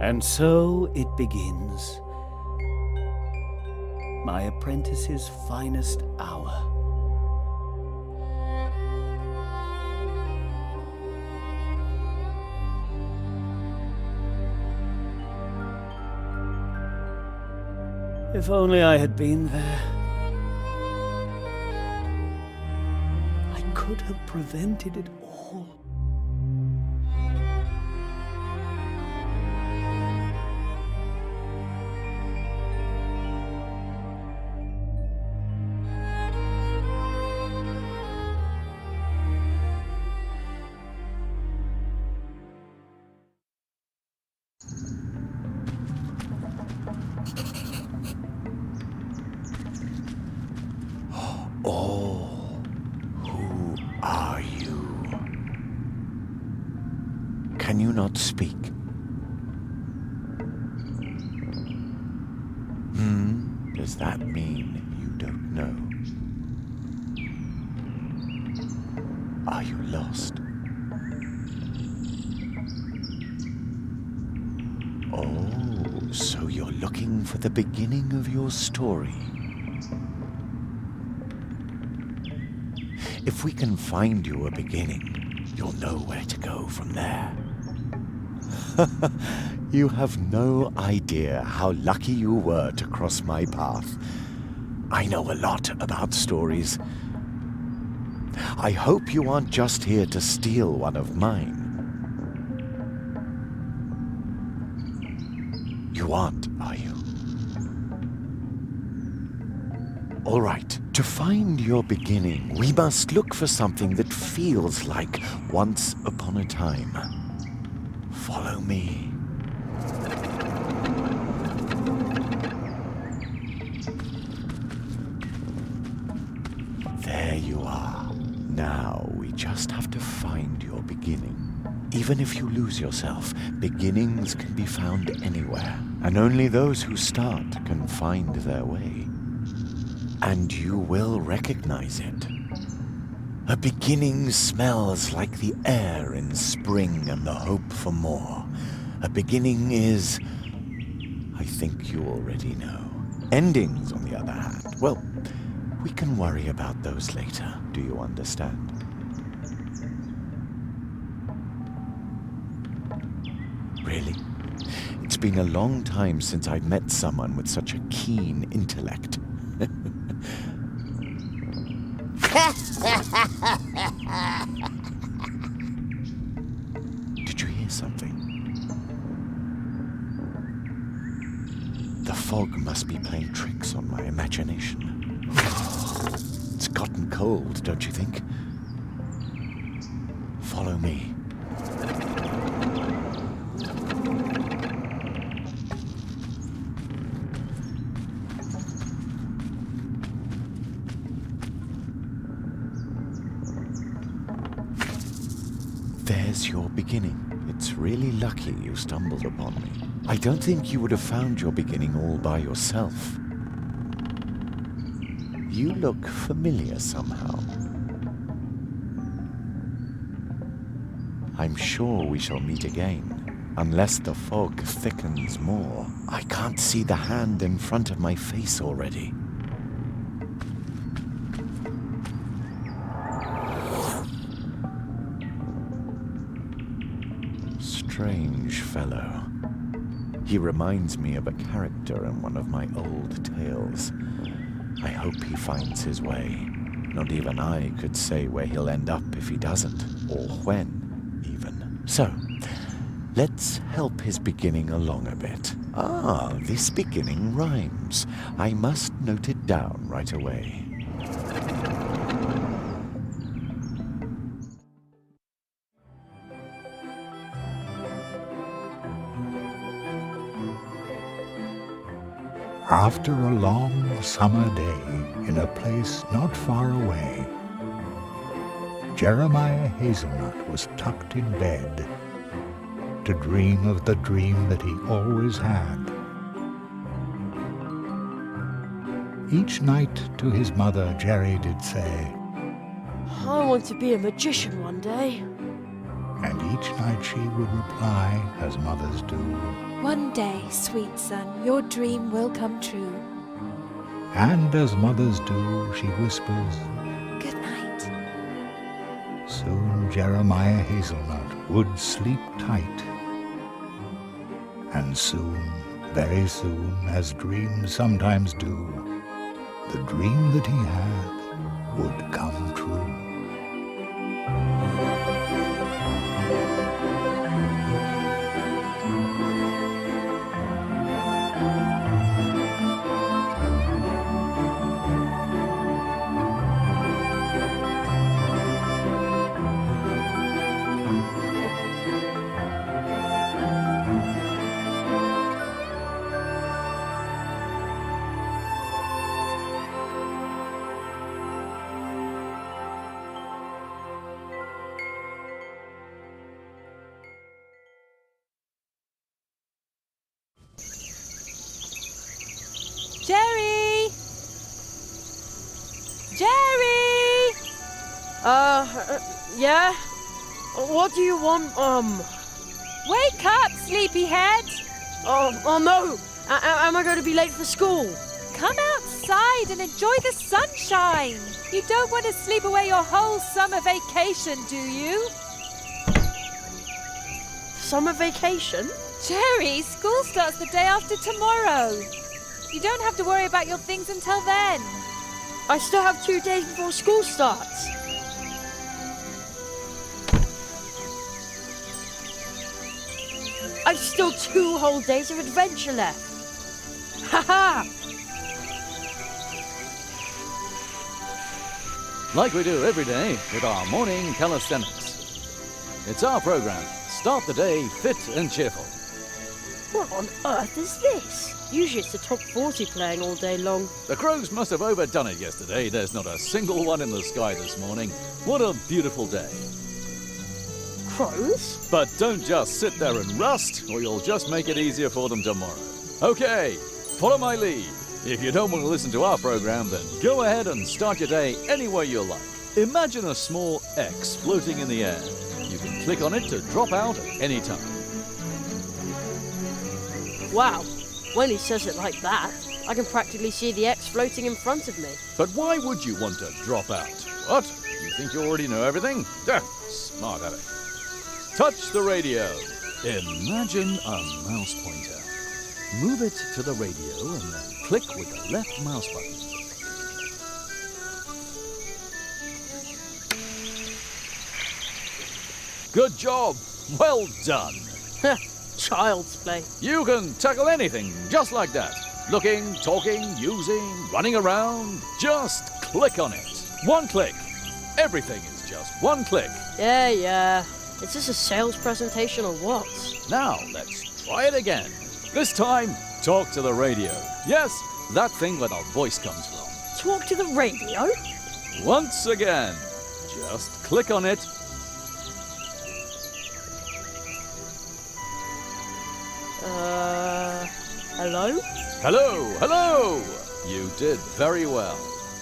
And so it begins. My apprentice's finest hour. If only I had been there. I could have prevented it all. Oh, who are you? Can you not speak? Does that mean you don't know? Are you lost? Oh, so you're looking for the beginning of your story. If we can find you a beginning, you'll know where to go from there. You have no idea how lucky you were to cross my path. I know a lot about stories. I hope you aren't just here to steal one of mine. You aren't, are you? All right, to find your beginning, we must look for something that feels like once upon a time. Follow me. There you are. Now we just have to find your beginning. Even if you lose yourself, beginnings can be found anywhere, and only those who start can find their way. And you will recognize it. A beginning smells like the air in spring and the hope for more. A beginning is, I think you already know. Endings, on the other hand, well, we can worry about those later. Do you understand? Really? It's been a long time since I'd met someone with such a keen intellect. Did you hear something? The fog must be playing tricks on my imagination. It's gotten cold, don't you think? Follow me. There's your beginning. It's really lucky you stumbled upon me. I don't think you would have found your beginning all by yourself. You look familiar somehow. I'm sure we shall meet again, unless the fog thickens more. I can't see the hand in front of my face already. Strange fellow. He reminds me of a character in one of my old tales. I hope he finds his way. Not even I could say where he'll end up if he doesn't, or when, even. So, let's help his beginning along a bit. Ah, this beginning rhymes. I must note it down right away. After a long summer day in a place not far away, Jeremiah Hazelnut was tucked in bed to dream of the dream that he always had. Each night to his mother, Jerry did say, I want to be a magician one day. and each night she would reply, as mothers do, One day, sweet son, your dream will come true. And as mothers do, she whispers, Good night. soon Jeremiah Hazelnut would sleep tight. And soon, very soon, as dreams sometimes do, the dream that he had would come true. Jerry! Jerry! Yeah? What do you want, Wake up, sleepyhead! Oh no! Am I going to be late for school? Come outside and enjoy the sunshine. You don't want to sleep away your whole summer vacation, do you? Summer vacation? Jerry, school starts the day after tomorrow. You don't have to worry about your things until then. I still have 2 days before school starts. I've still 2 whole days of adventure left. Ha-ha! Like we do every day with our morning calisthenics. It's our program. Start the day fit and cheerful. What on earth is this? Usually it's the top 40 playing all day long. The crows must have overdone it yesterday. There's not a single one in the sky this morning. What a beautiful day. Crows? But don't just sit there and rust, or you'll just make it easier for them tomorrow. Okay, follow my lead. If you don't want to listen to our program, then go ahead and start your day any way you like. Imagine a small X floating in the air. You can click on it to drop out at any time. Wow, when he says it like that, I can practically see the X floating in front of me. But why would you want to drop out? What? You think you already know everything? Smart aleck. Touch the radio. Imagine a mouse pointer. Move it to the radio and then click with the left mouse button. Good job. Well done. Child's play. You can tackle anything just like that. Looking, talking, using, running around. Just click on it. One click. Everything is just one click. Yeah. Is this a sales presentation or what? Now, let's try it again. This time, talk to the radio. Yes, that thing where the voice comes from. Talk to the radio? Once again, just click on it. Hello? Hello! You did very well.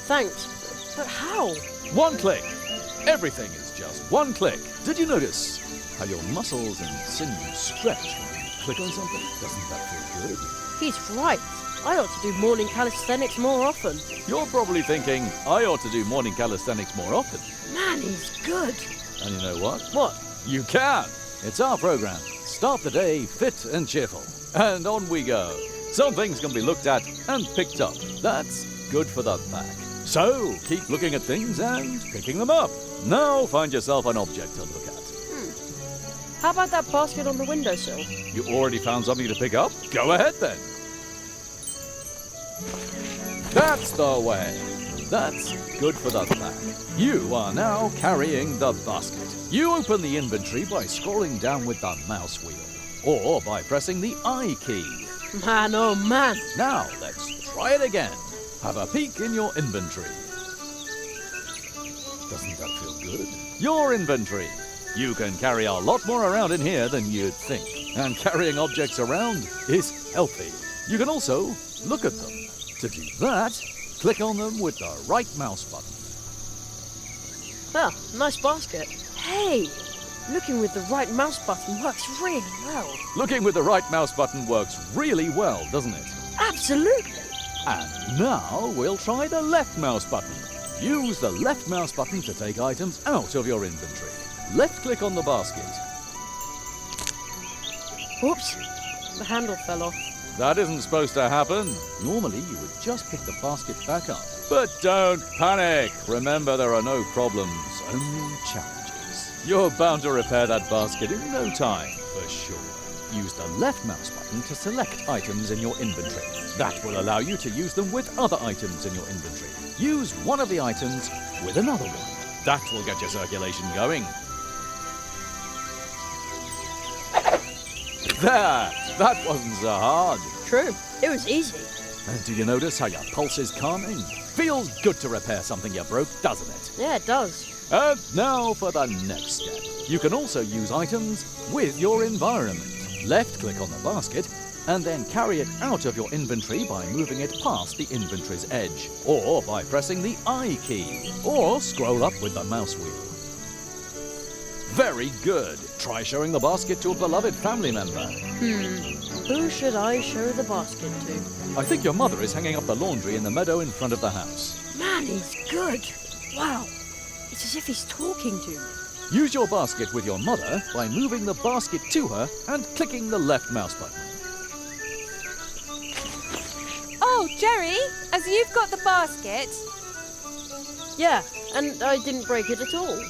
Thanks, but how? One click. Everything is just one click. Did you notice how your muscles and sinews stretch when you click on something? Doesn't that feel good? He's right. I ought to do morning calisthenics more often. You're probably thinking, I ought to do morning calisthenics more often. Man, he's good. And you know what? What? You can. It's our program. Start the day fit and cheerful. And on we go. Some things can be looked at and picked up. That's good for the back. So keep looking at things and picking them up. Now find yourself an object to look at. How about that basket on the windowsill? You already found something to pick up? Go ahead then. That's the way. That's good for the back. You are now carrying the basket. You open the inventory by scrolling down with the mouse wheel, or by pressing the I key. Man, oh man. Now, let's try it again. Have a peek in your inventory. Doesn't that feel good? Your inventory. You can carry a lot more around in here than you'd think. And carrying objects around is healthy. You can also look at them. To do that, click on them with the right mouse button. Ah, nice basket. Hey, Looking with the right mouse button works really well. Looking with the right mouse button works really well, doesn't it? Absolutely. And now we'll try the left mouse button. Use the left mouse button to take items out of your inventory. Left-click on the basket. Whoops, the handle fell off. That isn't supposed to happen. Normally, you would just pick the basket back up. But don't panic. Remember, there are no problems, only challenges. You're bound to repair that basket in no time, for sure. Use the left mouse button to select items in your inventory. That will allow you to use them with other items in your inventory. Use one of the items with another one. That will get your circulation going. There! That wasn't so hard. True, it was easy. And do you notice how your pulse is calming? Feels good to repair something you broke, doesn't it? Yeah, it does. And now for the next step. You can also use items with your environment. Left-click on the basket, and then carry it out of your inventory by moving it past the inventory's edge, or by pressing the I key, or scroll up with the mouse wheel. Very good. Try showing the basket to a beloved family member. Who should I show the basket to? I think your mother is hanging up the laundry in the meadow in front of the house. Man, he's good. Wow, it's as if he's talking to me. Use your basket with your mother by moving the basket to her and clicking the left mouse button. Oh, Jerry, as you've got the basket, Yeah, and I didn't break it at all.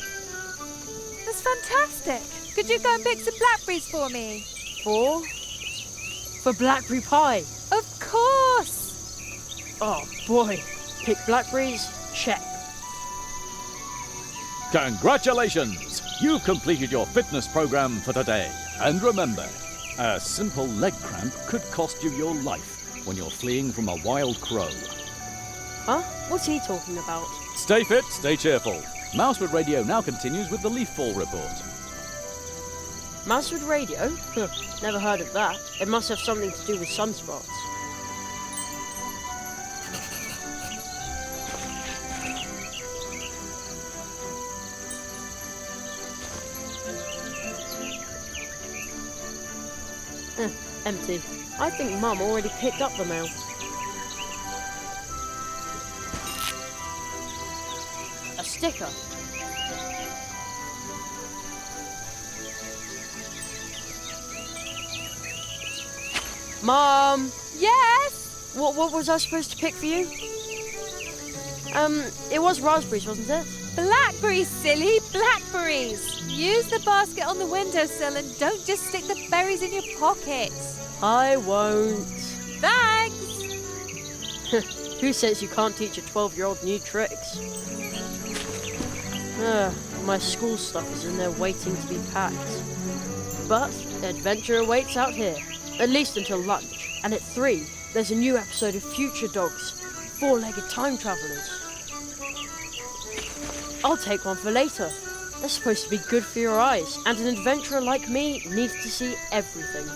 that's fantastic. Could you go and pick some blackberries for me? For blackberry pie. Of course. Oh boy, pick blackberries, check. Congratulations! You've completed your fitness program for today. And remember, a simple leg cramp could cost you your life when you're fleeing from a wild crow. Huh? What's he talking about? Stay fit, stay cheerful. Mousewood Radio now continues with the leaf fall report. Mousewood Radio? Never heard of that. It must have something to do with sunspots. Empty. I think Mum already picked up the mail. A sticker. Mum! Yes? What was I supposed to pick for you? It was raspberries, wasn't it? Blackberries, silly, blackberries. Use the basket on the windowsill and don't just stick the berries in your pocket. I won't. Thanks. Who says you can't teach a 12-year-old new tricks? My school stuff is in there waiting to be packed. But adventure awaits out here, at least until lunch. And at 3, there's a new episode of Future Dogs, 4-legged time travelers. I'll take one for later. They're supposed to be good for your eyes, and an adventurer like me needs to see everything.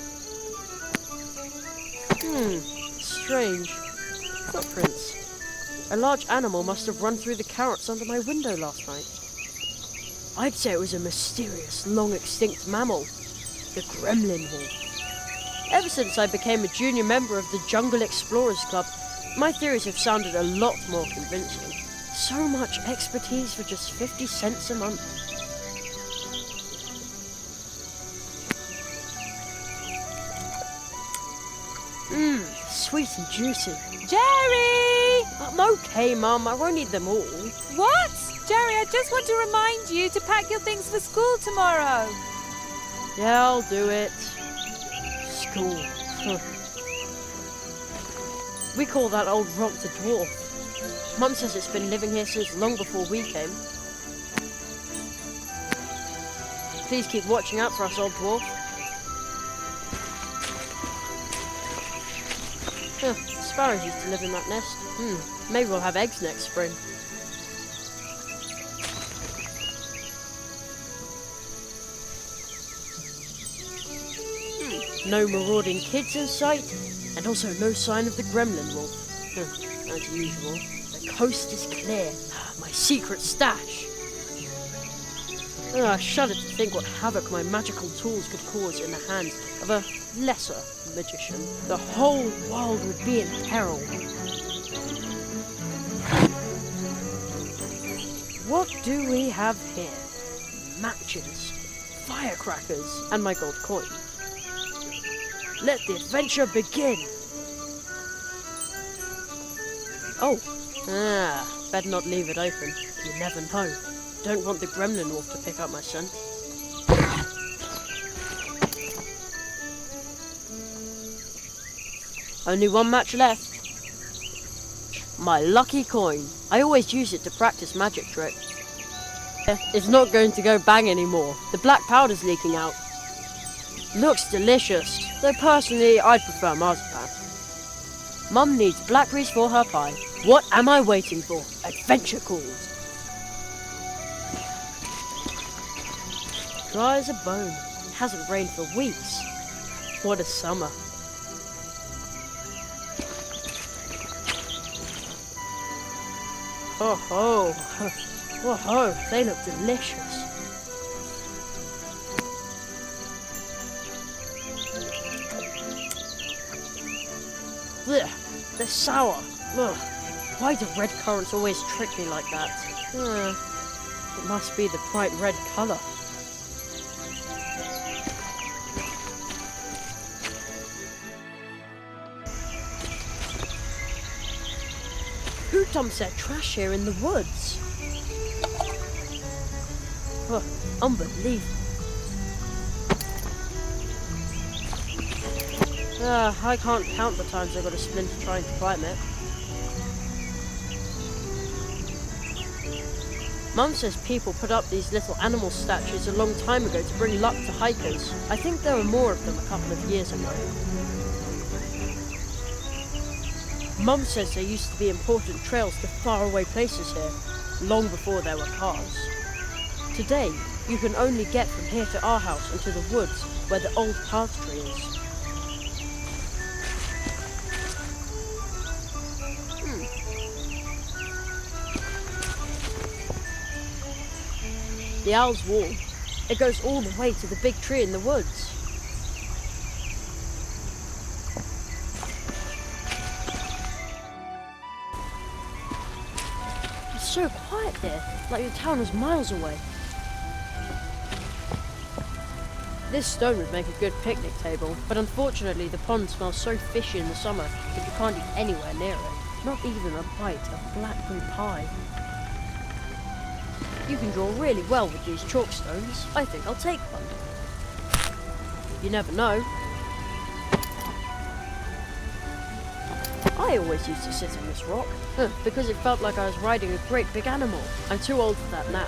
Strange. Footprints. A large animal must have run through the carrots under my window last night. I'd say it was a mysterious, long-extinct mammal. The gremlin wolf. Ever since I became a junior member of the Jungle Explorers Club, my theories have sounded a lot more convincing. So much expertise for just 50 cents a month. Sweet and juicy. Jerry! I'm okay, Mum. I won't eat them all. What? Jerry, I just want to remind you to pack your things for school tomorrow. Yeah, I'll do it. School. We call that old rock the dwarf. Mum says it's been living here since long before we came. Please keep watching out for us, old dwarf. Sparrows used to live in that nest. Maybe we'll have eggs next spring. No marauding kids in sight, and also no sign of the gremlin wolf. As usual. The coast is clear. My secret stash. I shudder to think what havoc my magical tools could cause in the hands of a lesser magician. The whole world would be in peril. What do we have here? Matches, firecrackers, and my gold coin. Let the adventure begin! Oh, better not leave it open. You never know. Don't want the gremlin wolf to pick up my scent. Only one match left. My lucky coin. I always use it to practice magic tricks. It's not going to go bang anymore. The black powder's leaking out. Looks delicious, though personally I'd prefer marzipan. Mum needs blackberries for her pie. What am I waiting for? Adventure calls. Dry as a bone. It hasn't rained for weeks. What a summer. Oh ho! Oh ho! They look delicious. Blech, they're sour. Ugh. Why do red currants always trick me like that? It must be the bright red colour. Who dumps their trash here in the woods? Unbelievable. I can't count the times I got a splinter trying to climb it. Mum says people put up these little animal statues a long time ago to bring luck to hikers. I think there were more of them a couple of years ago. Mum says there used to be important trails to faraway places here, long before there were cars. Today, you can only get from here to our house and to the woods, where the old path tree is. The owl's wall. It goes all the way to the big tree in the woods. It's so quiet here, like the town is miles away. This stone would make a good picnic table, but unfortunately the pond smells so fishy in the summer that you can't eat anywhere near it. Not even a bite of blackberry pie. You can draw really well with these chalk stones. I think I'll take one. You never know. I always used to sit on this rock, because it felt like I was riding a great big animal. I'm too old for that now.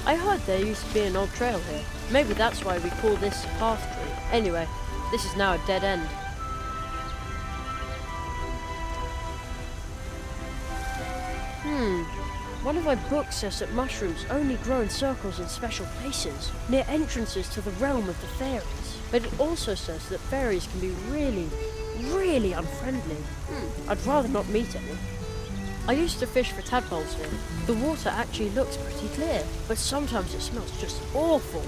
I heard there used to be an old trail here. Maybe that's why we call this path tree. Anyway, this is now a dead end. One of my books says that mushrooms only grow in circles in special places, near entrances to the realm of the fairies. But it also says that fairies can be really, really unfriendly. I'd rather not meet any. I used to fish for tadpoles here. The water actually looks pretty clear, but sometimes it smells just awful.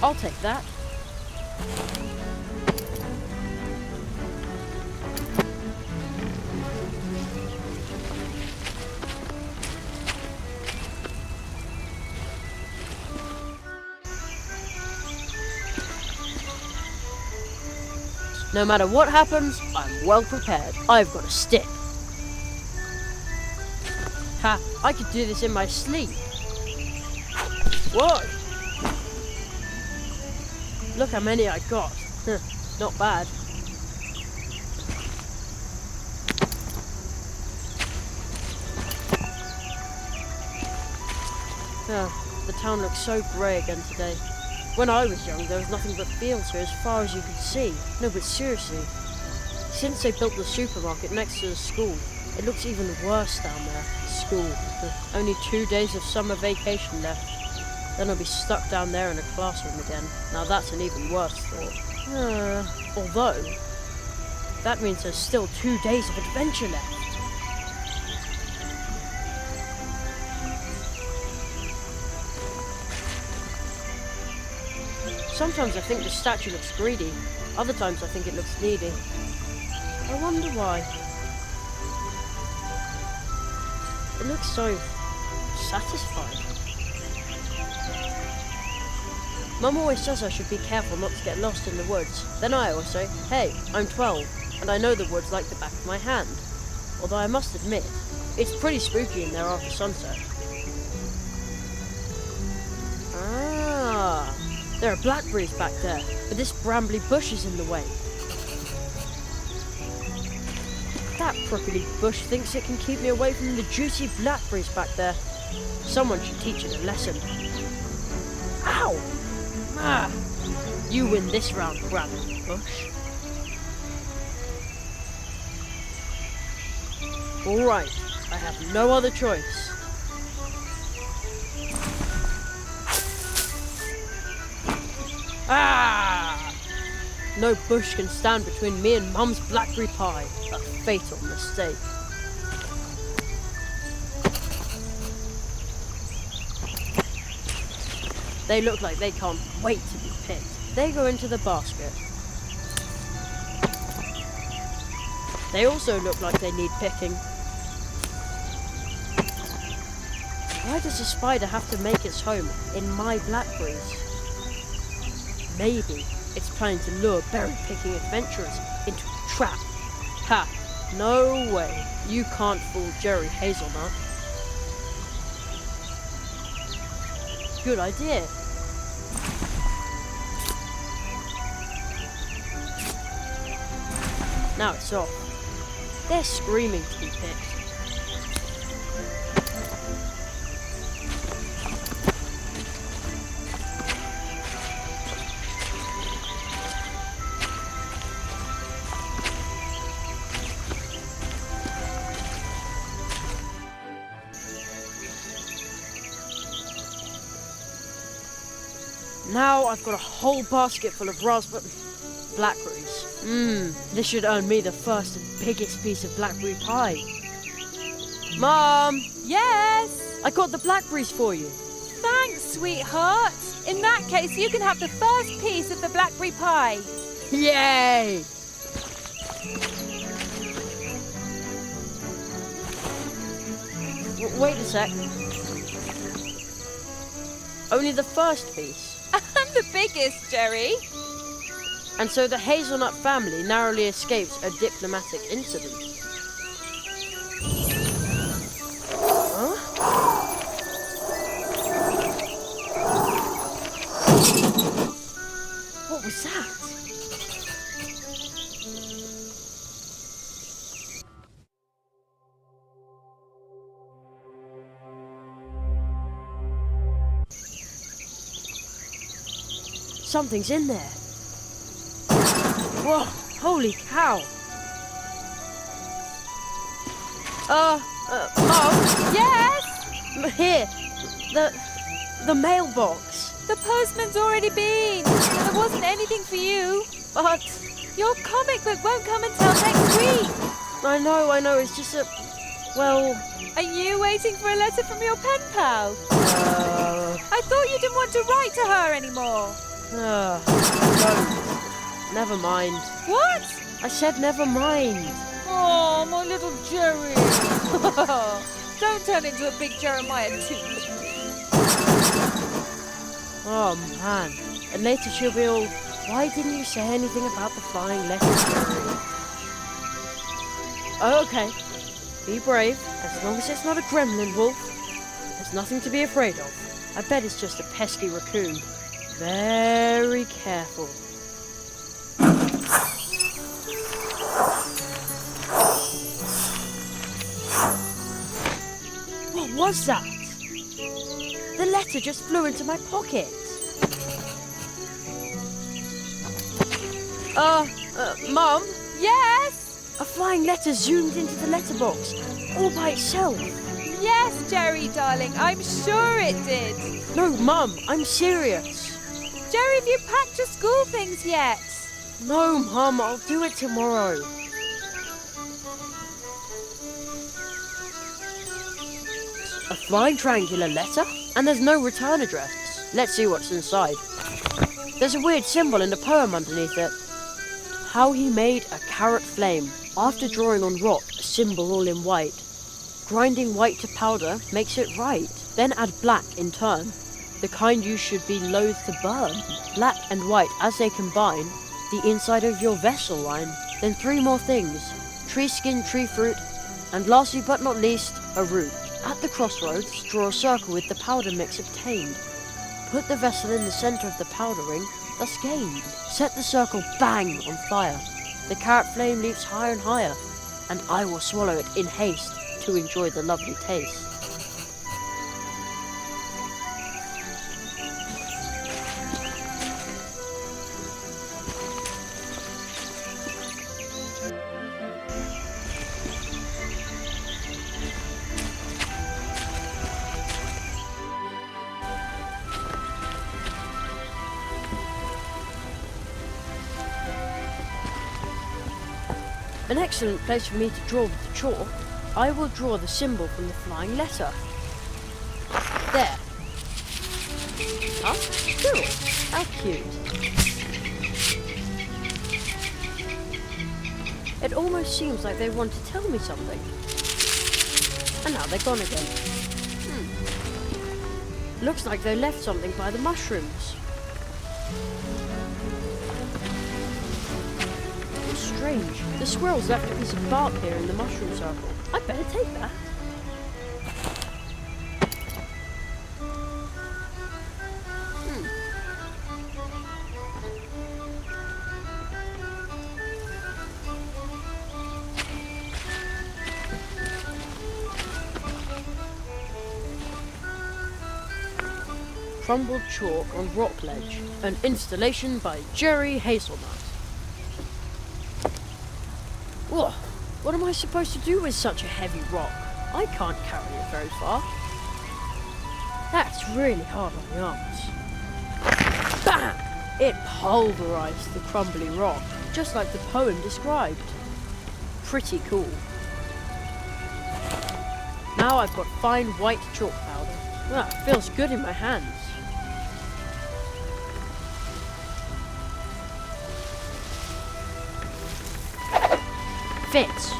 I'll take that. No matter what happens, I'm well prepared. I've got a stick. Ha! I could do this in my sleep. Whoa! Look how many I got. Not bad. The town looks so grey again today. When I was young, there was nothing but fields here as far as you could see. No, but seriously, since they built the supermarket next to the school, it looks even worse down there. School. Only 2 days of summer vacation left. Then I'll be stuck down there in a classroom again. Now that's an even worse thought. Although, that means there's still 2 days of adventure left. Sometimes I think the statue looks greedy. Other times I think it looks needy. I wonder why. It looks so satisfied. Mum always says I should be careful not to get lost in the woods. Then I always say, hey, I'm 12, and I know the woods like the back of my hand. Although I must admit, it's pretty spooky in there after sunset. Ah, there are blackberries back there, but this brambly bush is in the way. That prickly bush thinks it can keep me away from the juicy blackberries back there. Someone should teach it a lesson. Ow! Ah! You win this round, brambly bush. Alright, I have no other choice. Ah! No bush can stand between me and Mum's blackberry pie. A fatal mistake. They look like they can't wait to be picked. They go into the basket. They also look like they need picking. Why does a spider have to make its home in my blackberries? Maybe it's planning to lure berry-picking adventurers into a trap. Ha! No way. You can't fool Jerry Hazelnut. Good idea. Now it's off. They're screaming to be picked. Now I've got a whole basket full of blackberries. This should earn me the first and biggest piece of blackberry pie. Mom! Yes? I got the blackberries for you. Thanks, sweetheart. In that case, you can have the first piece of the blackberry pie. Yay! Wait a sec. Only the first piece. And the biggest, Jerry. And so the Hazelnut family narrowly escapes a diplomatic incident. Huh? What was that? Something's in there. Whoa, holy cow. Mom? Yes? Here, the mailbox. The postman's already been. There wasn't anything for you. But your comic book won't come until next week. I know, it's just well... Are you waiting for a letter from your pen pal? I thought you didn't want to write to her anymore. Don't. Never mind. What? I said never mind. Oh, my little Jerry. Don't turn into a big Jeremiah too. Oh, man. And later she'll be all, why didn't you say anything about the flying letter, Jerry? Okay. Be brave. As long as it's not a gremlin wolf, there's nothing to be afraid of. I bet it's just a pesky raccoon. Very careful. What was that? The letter just flew into my pocket. Mum? Yes? A flying letter zoomed into the letterbox, all by itself. Yes, Jerry, darling, I'm sure it did. No, Mum, I'm serious. Jerry, have you packed your school things yet? No, Mum, I'll do it tomorrow. A flying triangular letter? And there's no return address. Let's see what's inside. There's a weird symbol in the poem underneath it. How he made a carrot flame, after drawing on rock a symbol all in white. Grinding white to powder makes it right, then add black in turn, the kind you should be loath to burn. Black and white as they combine, the inside of your vessel line. Then 3 more things, tree skin, tree fruit, and lastly but not least, a root. At the crossroads, draw a circle with the powder mix obtained. Put the vessel in the centre of the powdering, thus gained. Set the circle bang on fire. The carrot flame leaps higher and higher, and I will swallow it in haste to enjoy the lovely taste. An excellent place for me to draw with the chalk. I will draw the symbol from the flying letter. There. Huh? Squirrel. How cute. It almost seems like they want to tell me something. And now they're gone again. Looks like they left something by the mushrooms. Strange. The squirrels left a piece of bark here in the mushroom circle. I'd better take that. Crumbled chalk on rock ledge. An installation by Jerry Hazelnut. Whoa, what am I supposed to do with such a heavy rock? I can't carry it very far. That's really hard on the arms. Bam! It pulverized the crumbly rock, just like the poem described. Pretty cool. Now I've got fine white chalk powder. Well, it feels good in my hands. Fits.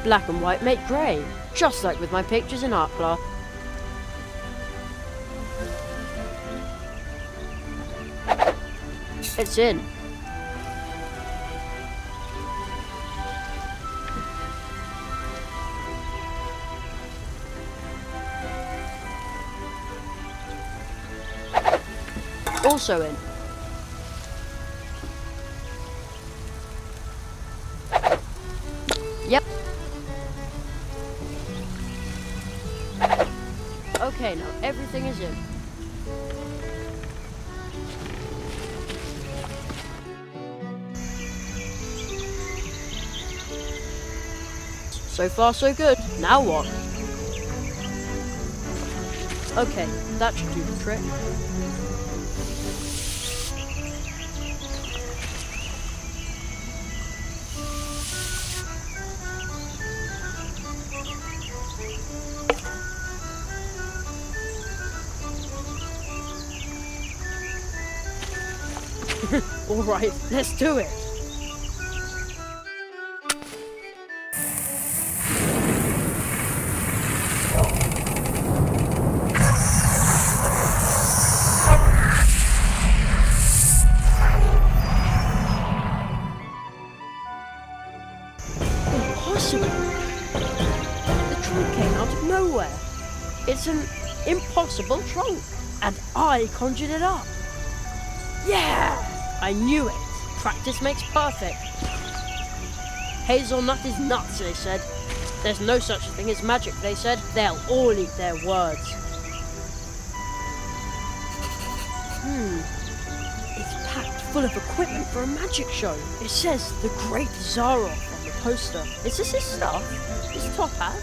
Black and white make grey, just like with my pictures in art class. It's in. Also in. Yep. Okay, now everything is in. So far, so good. Now what? Okay, that should do the trick. Alright, let's do it. Impossible. The trunk came out of nowhere. It's an impossible trunk, and I conjured it up. Yeah! I knew it. Practice makes perfect. Hazelnut is nuts, they said. There's no such thing as magic, they said. They'll all eat their words. It's packed full of equipment for a magic show. It says the Great Zara on the poster. Is this his stuff? His top hat?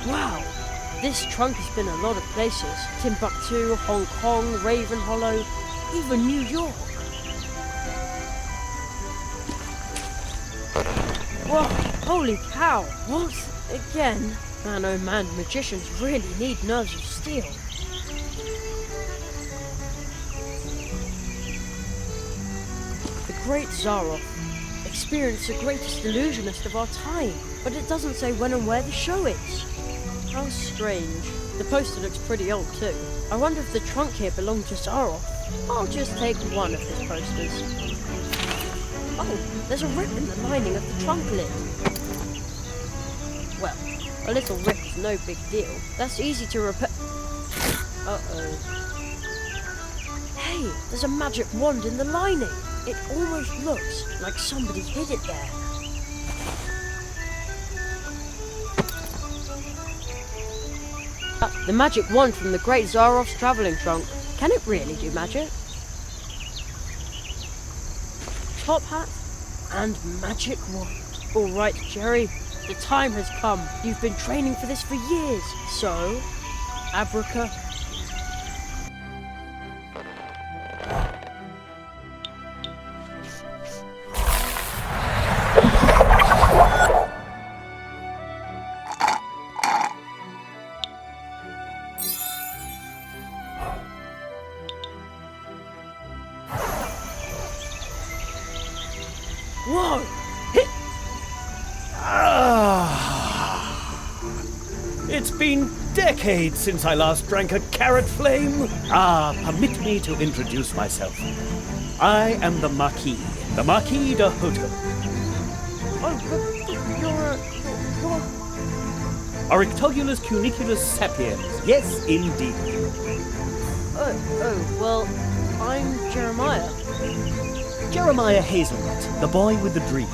Wow. This trunk has been a lot of places. Timbuktu, Hong Kong, Raven Hollow, even New York. Whoa, holy cow, what? Again? Man, oh man, magicians really need nerves of steel. great Zaroff experienced the greatest illusionist of our time, but it doesn't say when and where the show is. How strange. The poster looks pretty old too. I wonder if the trunk here belonged to Zaroff. I'll just take one of his posters. Oh, there's a rip in the lining of the trunk lid. Well, a little rip is no big deal. That's easy to repair. Uh-oh. Hey, there's a magic wand in the lining. It almost looks like somebody hid it there. The magic wand from the great Zaroff's travelling trunk. Can it really do magic? Top hat and magic wand. All right, Jerry, the time has come. You've been training for this for years. So, abraca. Whoa! It's been decades since I last drank a carrot flame. Permit me to introduce myself. I am the Marquis de Hotel. Oh, but you're Orictogulus cuniculus sapiens. Yes, indeed. well, I'm Jeremiah. Jeremiah Hazelnut, the boy with the dream.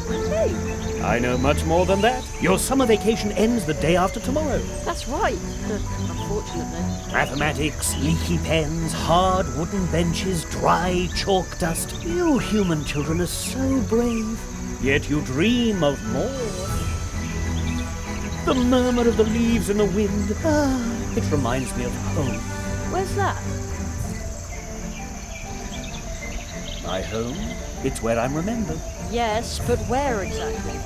My name? I know much more than that. Your summer vacation ends the day after tomorrow. That's right. Unfortunately. Mathematics, leaky pens, hard wooden benches, dry chalk dust. You human children are so brave. Yet you dream of more. The murmur of the leaves in the wind. It reminds me of home. Where's that? My home? It's where I'm remembered. Yes, but where exactly?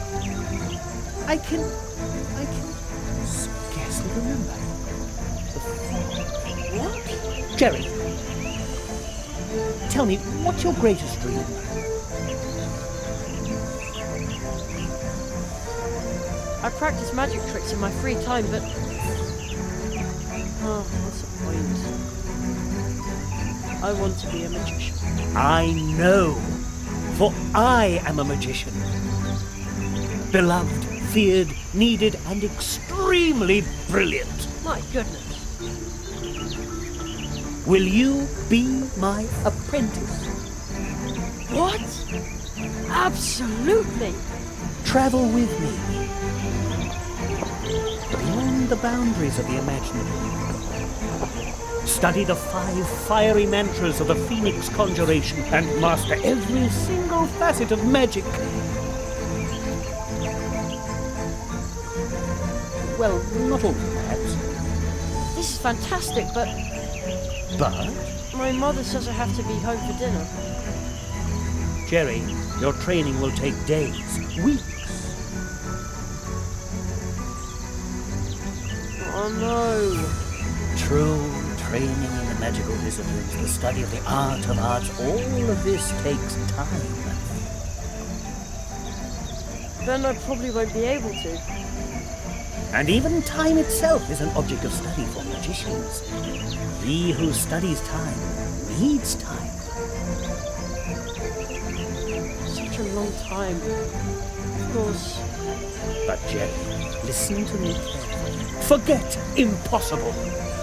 I can scarcely remember. What? Jerry, tell me, what's your greatest dream? I practice magic tricks in my free time, but... Oh, what's the point? I want to be a magician. I know, for I am a magician. Beloved, feared, needed, and extremely brilliant. My goodness. Will you be my apprentice? What? Absolutely. Travel with me. Beyond the boundaries of the imaginable. Study the 5 fiery mantras of the Phoenix Conjuration and master every single facet of magic. Well, not all, perhaps. This is fantastic, but But, my mother says I have to be home for dinner. Jerry, your training will take days, weeks. Oh no. True training in the magical disciplines, the study of the art of arts, all of this takes time. Then I probably won't be able to. And even time itself is an object of study for magicians. He who studies time needs time. Such a long time. Of course. But Jerry, listen to me carefully. Forget impossible.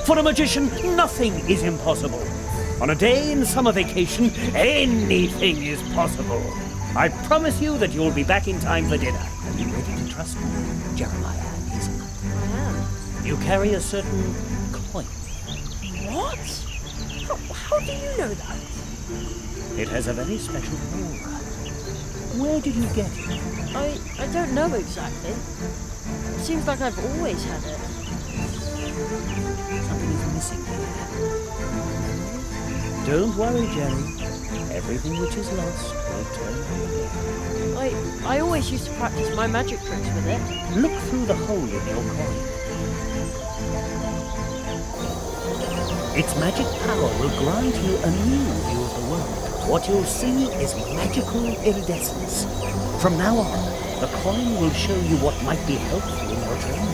For a magician, nothing is impossible. On a day in summer vacation, anything is possible. I promise you that you'll be back in time for dinner. Are you ready to trust me, Jeremiah? I am. You carry a certain coin. What? How do you know that? It has a very special aura. Where did you get it? I don't know exactly. It seems like I've always had it. Something is missing here. Don't worry, Jerry. Everything which is lost will turn up again. I always used to practice my magic tricks with it. Look through the hole in your coin. Its magic power will grant you a new view of the world. what you'll see is magical iridescence. From now on, the coin will show you what might be helpful in your journey.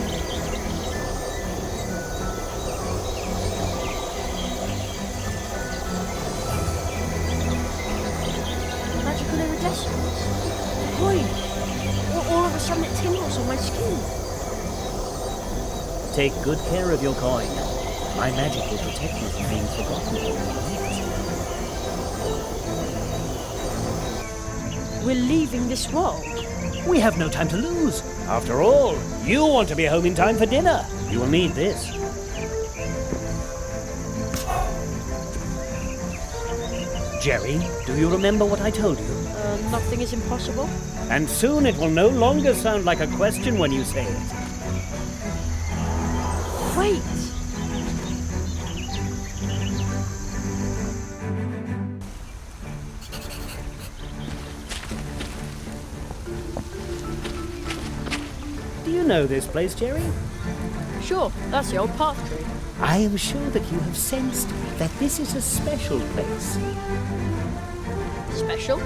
Magical iridescence? The coin! All of a sudden it tingles on my skin. Take good care of your coin. My magic will protect you from being forgotten or lost. We're leaving this world. We have no time to lose. After all, you want to be home in time for dinner. You will need this. Jerry, do you remember what I told you? Nothing is impossible? And soon it will no longer sound like a question when you say it. Wait! Do you know this place, Jerry? Sure, that's the old path tree. I am sure that you have sensed that this is a special place. Special?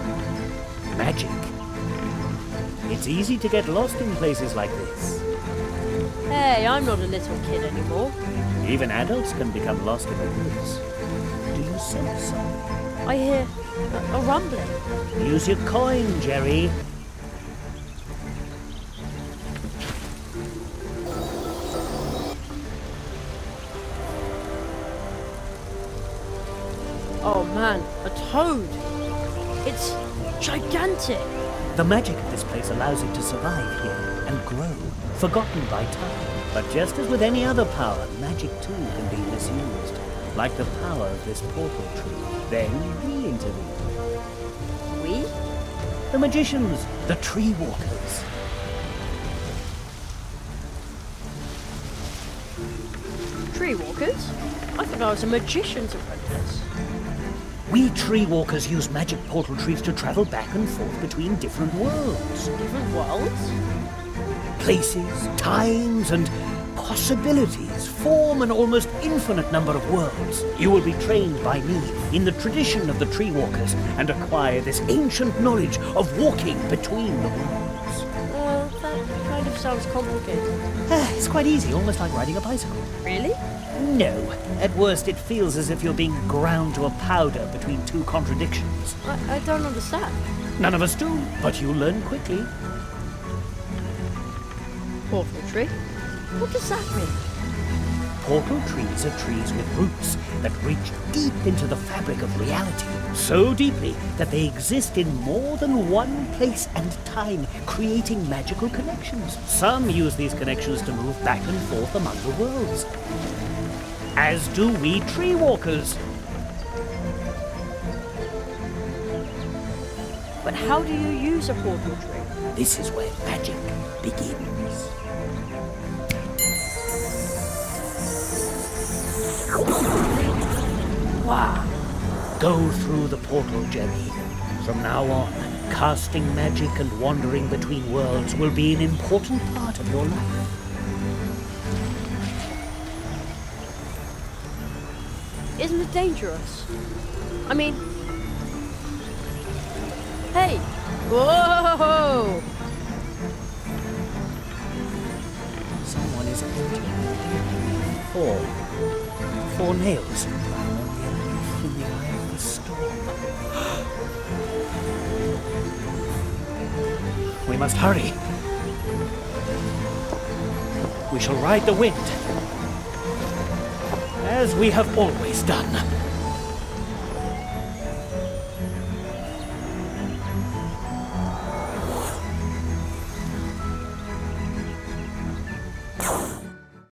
Magic. It's easy to get lost in places like this. Hey, I'm not a little kid anymore. Even adults can become lost in the woods. Do you sense something? I hear a rumbling. Use your coin, Jerry. Oh man, a toad! It's gigantic! The magic of this place allows it to survive here and grow, forgotten by time. But just as with any other power, magic too can be misused, like the power of this portal tree. Then we intervene. We? The magicians, the tree walkers. Tree walkers? I thought I was a magician's apprentice. We tree walkers use magic portal trees to travel back and forth between different worlds. Different worlds? Places, times, and possibilities form an almost infinite number of worlds. You will be trained by me in the tradition of the tree walkers and acquire this ancient knowledge of walking between the worlds. That kind of sounds complicated. It's quite easy, almost like riding a bicycle. Really? No. At worst, it feels as if you're being ground to a powder between two contradictions. I don't understand. None of us do, but you'll learn quickly. Portal tree? What does that mean? Portal trees are trees with roots that reach deep into the fabric of reality. So deeply that they exist in more than one place and time, creating magical connections. Some use these connections to move back and forth among the worlds. As do we tree walkers. But how do you use a portal tree? This is where magic begins. Wow. Go through the portal, Jerry. From now on, casting magic and wandering between worlds will be an important part of your life. Isn't it dangerous? I mean... Hey! Whoa! Someone is entering. 4 nails. I'm only a leaf in the eye of the storm. We must hurry. We shall ride the wind, as we have always done.